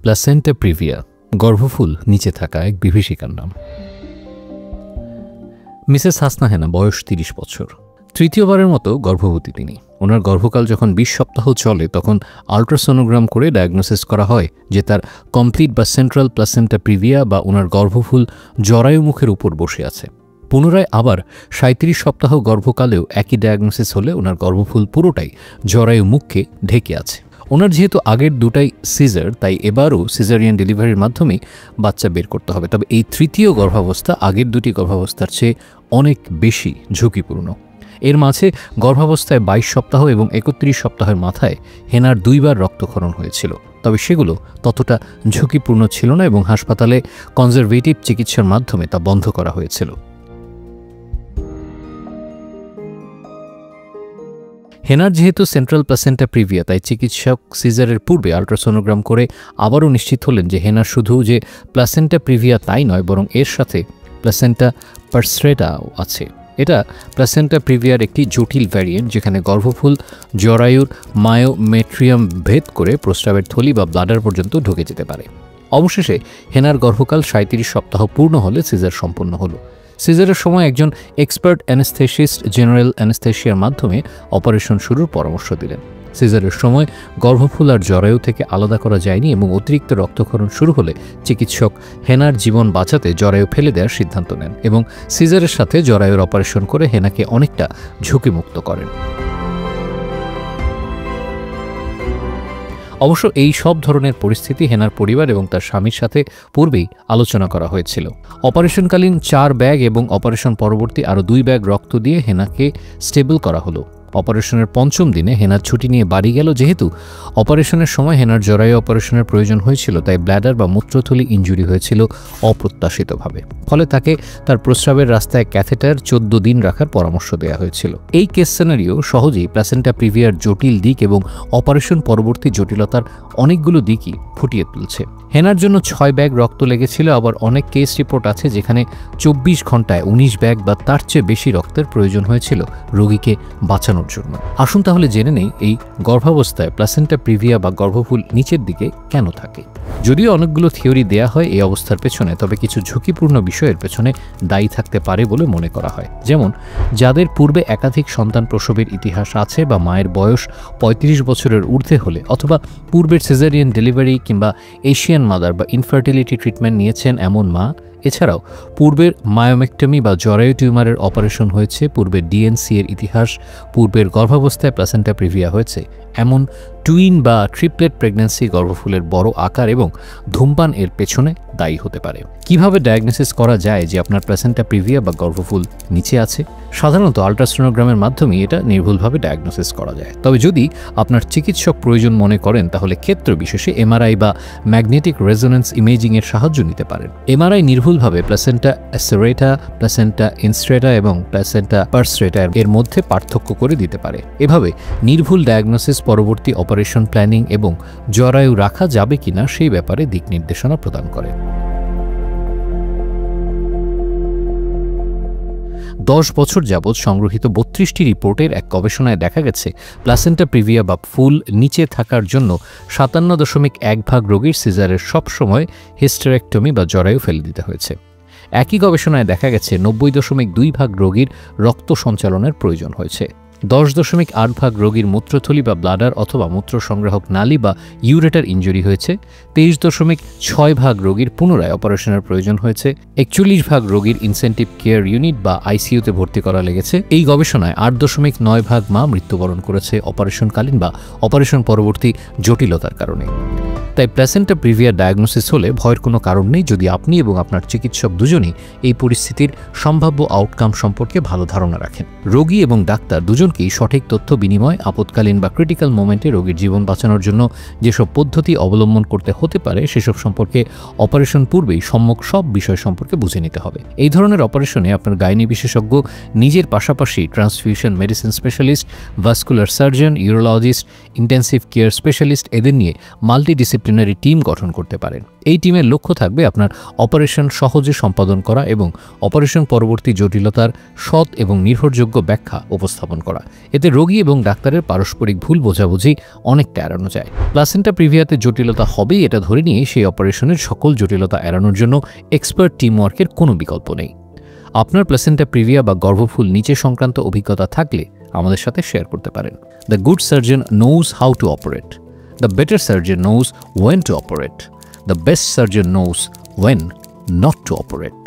Placenta previa, গর্ভফুল নিচে থাকা এক বিভীষিকার নাম। মিসেস হাসনা হেনা, বয়স 30 বছর। তৃতীয়বারের মতো গর্ভবতী তিনি। ওনার গর্ভকাল যখন 20 সপ্তাহ চলে তখন আল্ট্রাসোনোগ্রাম করে ডায়াগনোসিস করা হয় যে তার কমপ্লিট বা সেন্ট্রাল প্লাসেন্টা প্রিভিয়া বা ওনার গর্ভফুল জরায়ু মুখের উপর বসে আছে। পুনরায় আবার 37 সপ্তাহ গর্ভকালেও একই ডায়াগনোসিস হলে ওনার গর্ভফুল পুরোটাই জরায়ু মুখকে ঢেকে আছে। ওনার যেহেতু আগের দুটাই সিজার, তাই এবারও সিজারিয়ান ডেলিভারির মাধ্যমেই বাচ্চা বের করতে হবে। তবে এই তৃতীয় গর্ভাবস্থা আগের দুটি গর্ভাবস্থার চেয়ে অনেক বেশি ঝুঁকিপূর্ণ। এর মাঝে গর্ভাবস্থায় 22 সপ্তাহ এবং 31 সপ্তাহের মাথায় হেনার 2বার রক্তক্ষরণ হয়েছিল। তবে সেগুলো ততটা ঝুঁকিপূর্ণ ছিল না এবং হাসপাতালে কনজারভেটিভ চিকিৎসার মাধ্যমে তা বন্ধ করা হয়েছিল। হেনার যেহেতু সেন্ট্রাল প্লাসেন্টা প্রিভিয়া, তাই চিকিৎসক সিজারের পূর্বে আল্ট্রাসোনোগ্রাম করে আবারও নিশ্চিত হলেন যে হেনার শুধু যে প্লাসেন্টা প্রিভিয়া তাই নয়, বরং এর সাথে প্লাসেন্টা পারস্ট্রেটাও আছে। এটা প্লাসেন্টা প্রিভিয়ার একটি জটিল ভ্যারিয়েন্ট, যেখানে গর্ভফুল জরায়ুর মায়োমেট্রিয়াম ভেদ করে প্রস্রাবের থলি বা ব্লাডার পর্যন্ত ঢুকে যেতে পারে। অবশেষে হেনার গর্ভকাল 37 সপ্তাহ পূর্ণ হলে সিজার সম্পন্ন হলো। সিজারের সময় একজন এক্সপার্ট অ্যানেস্থেসিস্ট জেনারেল অ্যানেস্থেশিয়ার মাধ্যমে অপারেশন শুরুর পরামর্শ দিলেন। সিজারের সময় গর্ভফুল আর জরায়ু থেকে আলাদা করা যায়নি এবং অতিরিক্ত রক্তক্ষরণ শুরু হলে চিকিৎসক হেনার জীবন বাঁচাতে জরায়ু ফেলে দেওয়ার সিদ্ধান্ত নেন এবং সিজারের সাথে জরায়ুর অপারেশন করে হেনাকে অনেকটা ঝুঁকিমুক্ত করেন। অবশ্য এই সব ধরনের পরিস্থিতি হেনার পরিবার এবং তার স্বামীর সাথে পূর্বেই আলোচনা করা হয়েছিল। অপারেশনকালীন 4 ব্যাগ এবং অপারেশন পরবর্তী আরও 2 ব্যাগ রক্ত দিয়ে হেনাকে স্টেবল করা হলো। অপারেশনের 5ম দিনে হেনার ছুটি নিয়ে বাড়ি গেল। যেহেতু অপারেশনের সময় হেনার জরায়ু অপারেশনের প্রয়োজন হয়েছিল, তাই ব্ল্যাডার বা মূত্রথলি ইনজুরি হয়েছিল অপ্রত্যাশিতভাবে। ফলে তাকে তার প্রস্রাবের রাস্তায় ক্যাথেটার 14 দিন রাখার পরামর্শ দেওয়া হয়েছিল। এই কেস সিনারিও সহজেই প্লাসেন্টা প্রিভিয়ার জটিল দিক এবং অপারেশন পরবর্তী জটিলতার অনেকগুলো দিকই ফুটিয়ে তুলছে। হেনার জন্য 6 ব্যাগ রক্ত লেগেছিল। আবার অনেক কেস রিপোর্ট আছে যেখানে 24 ঘন্টায় 19 ব্যাগ বা তার চেয়ে বেশি রক্তের প্রয়োজন হয়েছিল রোগীকে বাঁচানোর জন্য। আসুন তাহলে জেনে নেই এই গর্ভাবস্থায় প্লাসেন্টা প্রিভিয়া বা গর্ভফুল নিচের দিকে কেন থাকে। যদিও অনেকগুলো থিওরি দেয়া হয় এই অবস্থার পেছনে, তবে কিছু ঝুঁকিপূর্ণ বিষয়ের পেছনে দায়ী থাকতে পারে বলে মনে করা হয়। যেমন যাদের পূর্বে একাধিক সন্তান প্রসবের ইতিহাস আছে বা মায়ের বয়স 35 বছরের ঊর্ধ্বে হলে, অথবা পূর্বের সিজারিয়ান ডেলিভারি কিংবা এশিয়ান মাদার বা ইনফার্টিলিটি ট্রিটমেন্ট নিয়েছেন এমন মা, এছাড়াও পূর্বের মায়োমেক্টমি বা জরায়ু টিউমারের অপারেশন হয়েছে, পূর্বের ডিএনসি এর ইতিহাস, পূর্বের গর্ভাবস্থায় প্লাসেন্টা প্রিভিয়া হয়েছে এমন টুইন বা ট্রিপলেট প্রেগন্যান্সি গর্ভফুলের বড় আকার এবং ধূমপান এর পেছনে দায়ী হতে পারে। কিভাবে ডায়াগনোসিস করা যায় যে আপনার প্লাসেন্টা প্রিভিয়া বা গর্ভফুল নিচে আছে? সাধারণত আল্ট্রাসোনোগ্রামের মাধ্যমে এটা নির্ভুলভাবে ডায়াগনোসিস করা যায়। তবে যদি আপনার চিকিৎসক প্রয়োজন মনে করেন, তাহলে ক্ষেত্র বিশেষে এমআরআই বা ম্যাগনেটিক রেজোনেন্স ইমেজিং এর সাহায্য নিতে পারেন। এমআরআই নির্ভুলভাবে প্লাসেন্টা অ্যাসেরেটা, প্লাসেন্টা ইনস্ট্রেটা এবং প্লাসেন্টা পারস্ট্রেটা এর মধ্যে পার্থক্য করে দিতে পারে। এভাবে নির্ভুল ডায়াগনোসিস পরবর্তী অপারেশন প্ল্যানিং এবং জরায়ু রাখা যাবে কিনা সেই ব্যাপারে দিক নির্দেশনা প্রদান করে। 10 বছর যাবৎ সংগৃহীত 32টি রিপোর্টের এক গবেষণায় দেখা গেছে প্লাসেন্টা প্রিভিয়া বা ফুল নিচে থাকার জন্য 57.1% রোগীর সিজারের সবসময় হিস্টেরেক্টমি বা জরায়ু ফেলে দিতে হয়েছে। একই গবেষণায় দেখা গেছে 90.2% রোগীর রক্ত সঞ্চালনের প্রয়োজন হয়েছে। 10.8% রোগীর মূত্রথলি বা ব্লাডার অথবা মূত্র সংগ্রাহক নালী বা ইউরেটার ইনজুরি হয়েছে। 23.6% রোগীর পুনরায় অপারেশনের প্রয়োজন হয়েছে। 41% রোগীর ইনসেন্টিভ কেয়ার ইউনিট বা আইসিইউতে ভর্তি করা লেগেছে। এই গবেষণায় 8.9% মা মৃত্যুবরণ করেছে অপারেশনকালীন বা অপারেশন পরবর্তী জটিলতার কারণে। তাই প্লাসেন্টা প্রিভিয়া ডায়াগনোসিস হলে ভয়ের কোনো কারণ নেই, যদি আপনি এবং আপনার চিকিৎসক দুজনেই এই পরিস্থিতির সম্ভাব্য আউটকাম সম্পর্কে ভালো ধারণা রাখেন। রোগী এবং ডাক্তার দুজনকেই সঠিক তথ্য বিনিময়, আপৎকালীন বা ক্রিটিক্যাল মোমেন্টে রোগীর জীবন বাঁচানোর জন্য যেসব পদ্ধতি অবলম্বন করতে হতে পারে সেসব সম্পর্কে অপারেশন পূর্বেই সম্যক সব বিষয় সম্পর্কে বুঝে নিতে হবে। এই ধরনের অপারেশনে আপনার গাইনি বিশেষজ্ঞ নিজের পাশাপাশি transfusion medicine specialist, vascular surgeon, urologist, intensive care specialist এদের নিয়ে মাল্টিডিসিপ্লিনারি মাল্টিডিসিপ্লিনারি টিম গঠন করতে পারেন। এই টিমের লক্ষ্য থাকবে আপনার অপারেশন সহজে সম্পাদন করা এবং অপারেশন পরবর্তী জটিলতার সৎ এবং নির্ভরযোগ্য ব্যাখ্যা উপস্থাপন করা। এতে রোগী এবং ডাক্তারের পারস্পরিক ভুল বোঝাবুঝি অনেকটা এড়ানো যায়। প্লাসেন্টা প্রিভিয়াতে জটিলতা হবেই এটা ধরে নিয়ে সেই অপারেশনের সকল জটিলতা এড়ানোর জন্য এক্সপার্ট টিমওয়ার্কের কোনো বিকল্প নেই। আপনার প্লাসেন্টা প্রিভিয়া বা গর্ভফুল নিচে সংক্রান্ত অভিজ্ঞতা থাকলে আমাদের সাথে শেয়ার করতে পারেন। The good surgeon knows how to operate, the better surgeon knows when to operate, the best surgeon knows when not to operate.